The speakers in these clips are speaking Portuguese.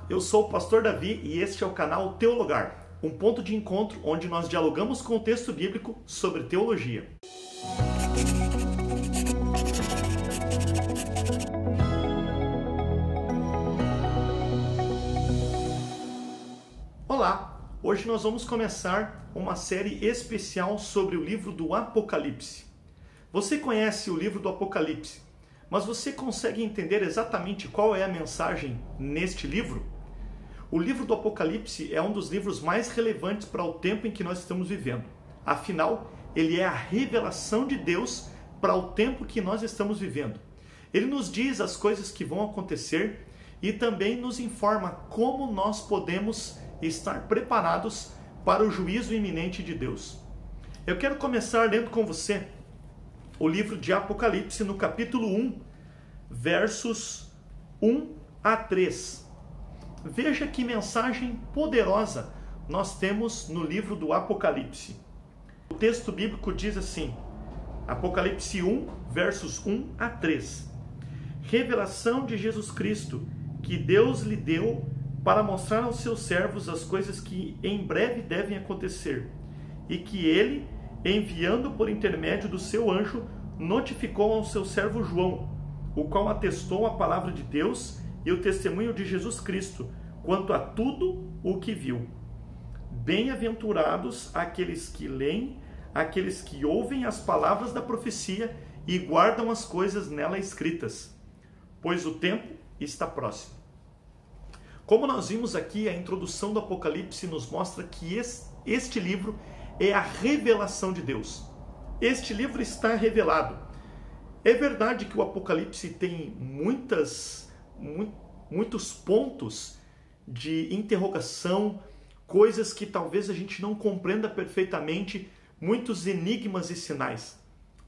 eu sou o Pastor Davi e este é o canal Teologar, um ponto de encontro onde nós dialogamos com o texto bíblico sobre teologia. Olá, hoje nós vamos começar uma série especial sobre o livro do Apocalipse. Você conhece o livro do Apocalipse, mas você consegue entender exatamente qual é a mensagem neste livro? O livro do Apocalipse é um dos livros mais relevantes para o tempo em que nós estamos vivendo. Afinal, ele é a revelação de Deus para o tempo que nós estamos vivendo. Ele nos diz as coisas que vão acontecer e também nos informa como nós podemos estar preparados para o juízo iminente de Deus. Eu quero começar lendo com você o livro de Apocalipse no capítulo 1, versos 1 a 3. Veja que mensagem poderosa nós temos no livro do Apocalipse. O texto bíblico diz assim, Apocalipse 1, versos 1 a 3. Revelação de Jesus Cristo, que Deus lhe deu para mostrar aos seus servos as coisas que em breve devem acontecer, e que ele, enviando por intermédio do seu anjo, notificou ao seu servo João, o qual atestou a palavra de Deus e o testemunho de Jesus Cristo, quanto a tudo o que viu. Bem-aventurados aqueles que leem, aqueles que ouvem as palavras da profecia e guardam as coisas nela escritas, pois o tempo está próximo. Como nós vimos aqui, a introdução do Apocalipse nos mostra que este livro é a revelação de Deus. Este livro está revelado. É verdade que o Apocalipse tem muitos pontos de interrogação, coisas que talvez a gente não compreenda perfeitamente, muitos enigmas e sinais.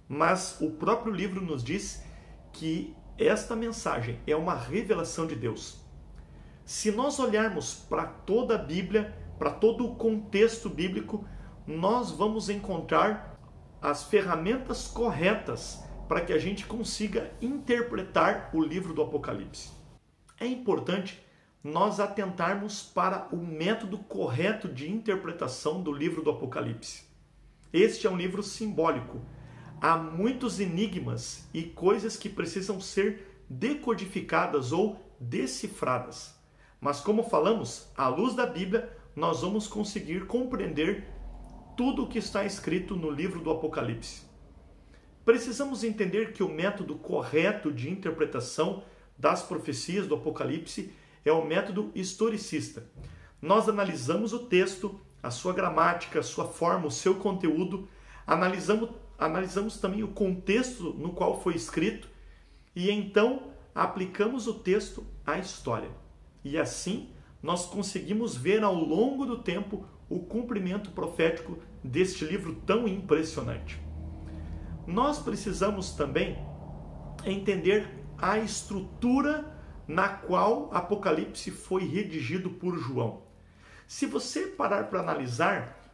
Mas o próprio livro nos diz que esta mensagem é uma revelação de Deus. Se nós olharmos para toda a Bíblia, para todo o contexto bíblico, nós vamos encontrar as ferramentas corretas para que a gente consiga interpretar o livro do Apocalipse. É importante nós atentarmos para o método correto de interpretação do livro do Apocalipse. Este é um livro simbólico. Há muitos enigmas e coisas que precisam ser decodificadas ou decifradas. Mas como falamos, à luz da Bíblia, nós vamos conseguir compreender tudo o que está escrito no livro do Apocalipse. Precisamos entender que o método correto de interpretação das profecias do Apocalipse é o método historicista. Nós analisamos o texto, a sua gramática, a sua forma, o seu conteúdo, analisamos também o contexto no qual foi escrito e então aplicamos o texto à história. E assim nós conseguimos ver ao longo do tempo o cumprimento profético deste livro tão impressionante. Nós precisamos também entender a estrutura na qual Apocalipse foi redigido por João. Se você parar para analisar,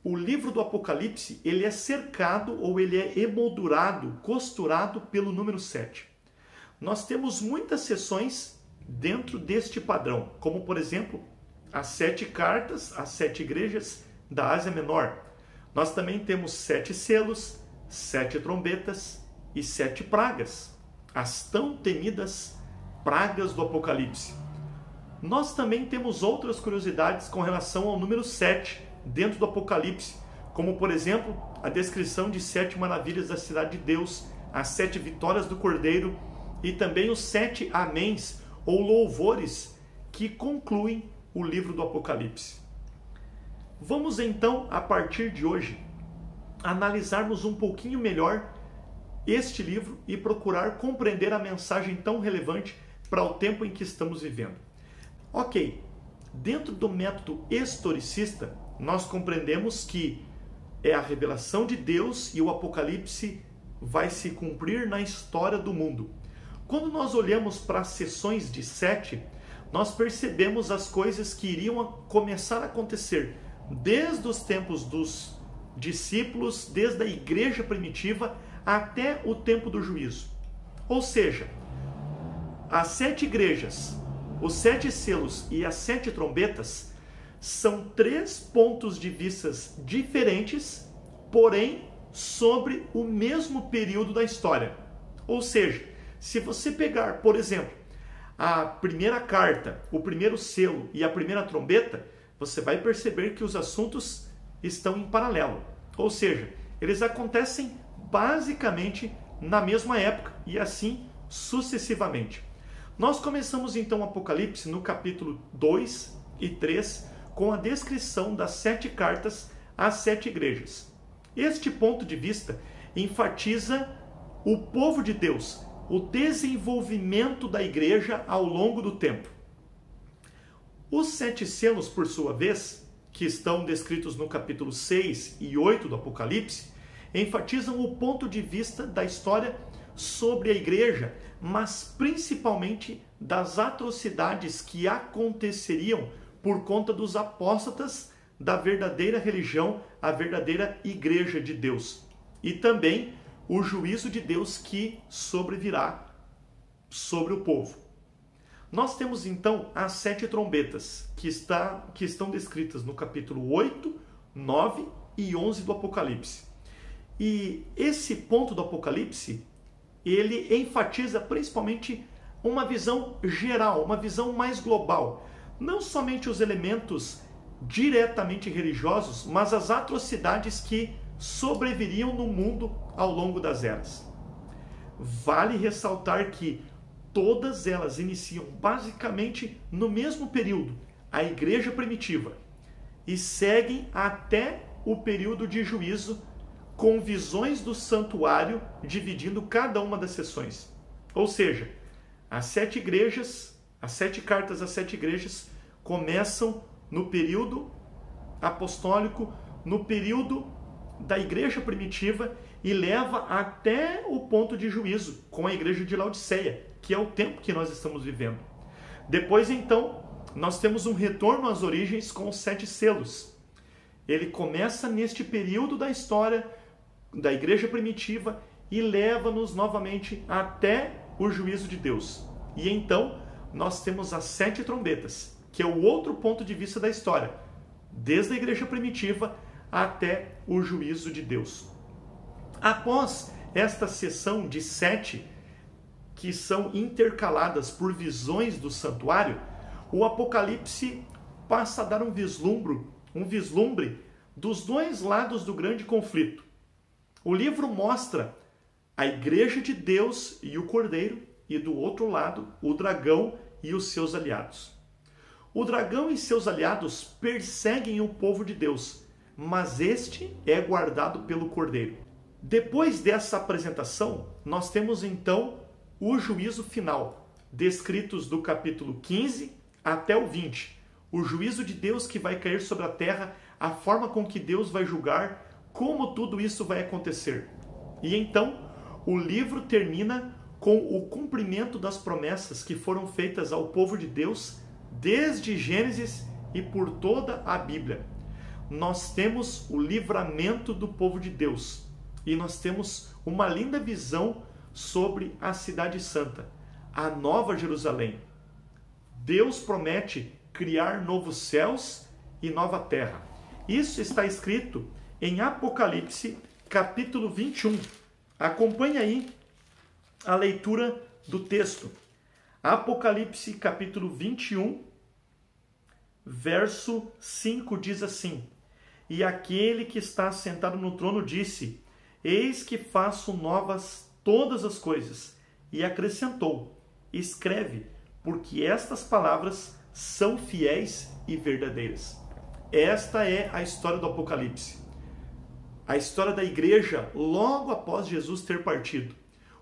o livro do Apocalipse ele é cercado ou ele é emoldurado, costurado pelo número 7. Nós temos muitas seções dentro deste padrão, como por exemplo, as 7 cartas, as 7 igrejas da Ásia Menor. Nós também temos 7 selos, 7 trombetas e 7 pragas, as tão temidas pragas do Apocalipse. Nós também temos outras curiosidades com relação ao número 7 dentro do Apocalipse, como por exemplo, a descrição de 7 maravilhas da cidade de Deus, as 7 vitórias do Cordeiro e também os 7 améns ou louvores que concluem o livro do Apocalipse. Vamos então, a partir de hoje, analisarmos um pouquinho melhor este livro e procurar compreender a mensagem tão relevante para o tempo em que estamos vivendo. Ok, dentro do método historicista, nós compreendemos que é a revelação de Deus e o Apocalipse vai se cumprir na história do mundo. Quando nós olhamos para as seções de 7, nós percebemos as coisas que iriam começar a acontecer desde os tempos dos discípulos, desde a igreja primitiva até o tempo do juízo. Ou seja, as 7 igrejas os 7 selos e as 7 trombetas são 3 pontos de vista diferentes, porém sobre o mesmo período da história. Ou seja, se você pegar, por exemplo, a primeira carta, o primeiro selo e a primeira trombeta, você vai perceber que os assuntos estão em paralelo. Ou seja, eles acontecem basicamente na mesma época e assim sucessivamente. Nós começamos então o Apocalipse no capítulo 2 e 3 com a descrição das 7 cartas às 7 igrejas. Este ponto de vista enfatiza o povo de Deus, o desenvolvimento da igreja ao longo do tempo. Os 7 selos, por sua vez, que estão descritos no capítulo 6 e 8 do Apocalipse, enfatizam o ponto de vista da história sobre a igreja, mas principalmente das atrocidades que aconteceriam por conta dos apóstatas da verdadeira religião, a verdadeira igreja de Deus. E também o juízo de Deus que sobrevirá sobre o povo. Nós temos então as 7 trombetas que estão descritas no capítulo 8, 9 e 11 do Apocalipse. E esse ponto do Apocalipse, ele enfatiza principalmente uma visão geral, uma visão mais global. Não somente os elementos diretamente religiosos, mas as atrocidades que sobreviriam no mundo ao longo das eras. Vale ressaltar que todas elas iniciam basicamente no mesmo período, a igreja primitiva, e seguem até o período de juízo, com visões do santuário dividindo cada uma das sessões. Ou seja, as 7 igrejas, as 7 cartas às 7 igrejas começam no período apostólico, no período da igreja primitiva e leva até o ponto de juízo com a igreja de Laodiceia, que é o tempo que nós estamos vivendo. Depois, então, nós temos um retorno às origens com os 7 selos. Ele começa neste período da história da igreja primitiva e leva-nos novamente até o juízo de Deus. E então, nós temos as 7 trombetas, que é o outro ponto de vista da história, desde a igreja primitiva até o juízo de Deus. Após esta sessão de 7, que são intercaladas por visões do santuário, o Apocalipse passa a dar um vislumbre dos 2 lados do grande conflito. O livro mostra a igreja de Deus e o Cordeiro, e do outro lado, o dragão e os seus aliados. O dragão e seus aliados perseguem o povo de Deus, mas este é guardado pelo Cordeiro. Depois dessa apresentação, nós temos então o juízo final, descritos do capítulo 15 até o 20. O juízo de Deus que vai cair sobre a terra, a forma com que Deus vai julgar, como tudo isso vai acontecer. E então, o livro termina com o cumprimento das promessas que foram feitas ao povo de Deus desde Gênesis e por toda a Bíblia. Nós temos o livramento do povo de Deus e nós temos uma linda visão sobre a cidade santa, a Nova Jerusalém. Deus promete criar novos céus e nova terra. Isso está escrito em Apocalipse, capítulo 21. Acompanhe aí a leitura do texto. Apocalipse, capítulo 21, verso 5 diz assim: E aquele que está sentado no trono disse: Eis que faço novas todas as coisas. E acrescentou: Escreve, porque estas palavras são fiéis e verdadeiras. Esta é a história do Apocalipse. A história da igreja logo após Jesus ter partido.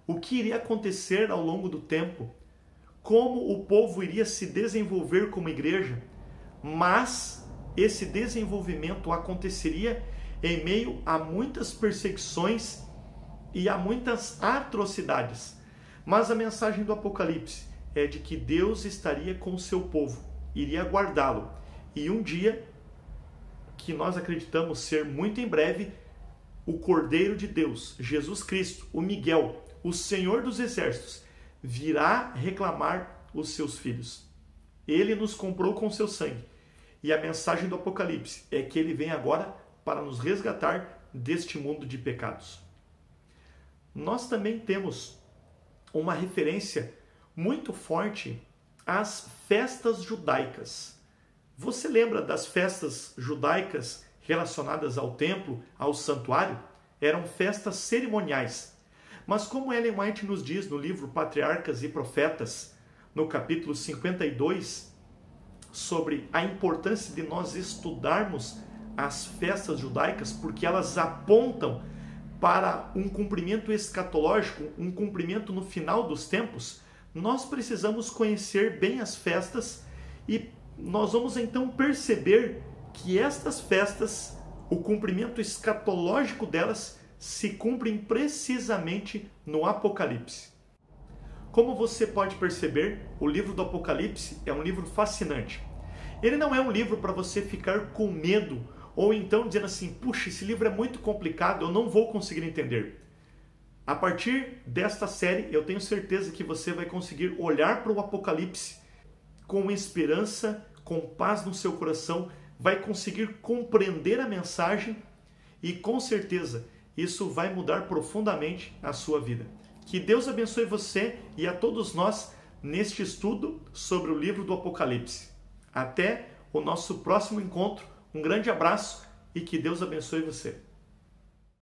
O que iria acontecer ao longo do tempo. Como o povo iria se desenvolver como igreja. Mas esse desenvolvimento aconteceria em meio a muitas perseguições e a muitas atrocidades. Mas a mensagem do Apocalipse é de que Deus estaria com o seu povo, iria guardá-lo. E um dia, que nós acreditamos ser muito em breve, o Cordeiro de Deus, Jesus Cristo, o Miguel, o Senhor dos Exércitos, virá reclamar os seus filhos. Ele nos comprou com seu sangue. E a mensagem do Apocalipse é que ele vem agora para nos resgatar deste mundo de pecados. Nós também temos uma referência muito forte às festas judaicas. Você lembra das festas judaicas relacionadas ao templo, ao santuário? Eram festas cerimoniais. Mas como Ellen White nos diz no livro Patriarcas e Profetas, no capítulo 52, sobre a importância de nós estudarmos as festas judaicas, porque elas apontam para um cumprimento escatológico, um cumprimento no final dos tempos, nós precisamos conhecer bem as festas e nós vamos então perceber que estas festas, o cumprimento escatológico delas, se cumprem precisamente no Apocalipse. Como você pode perceber, o livro do Apocalipse é um livro fascinante. Ele não é um livro para você ficar com medo ou então dizendo assim, puxa, esse livro é muito complicado, eu não vou conseguir entender. A partir desta série, eu tenho certeza que você vai conseguir olhar para o Apocalipse com esperança, com paz no seu coração, vai conseguir compreender a mensagem e com certeza isso vai mudar profundamente a sua vida. Que Deus abençoe você e a todos nós neste estudo sobre o livro do Apocalipse. Até o nosso próximo encontro. Um grande abraço e que Deus abençoe você.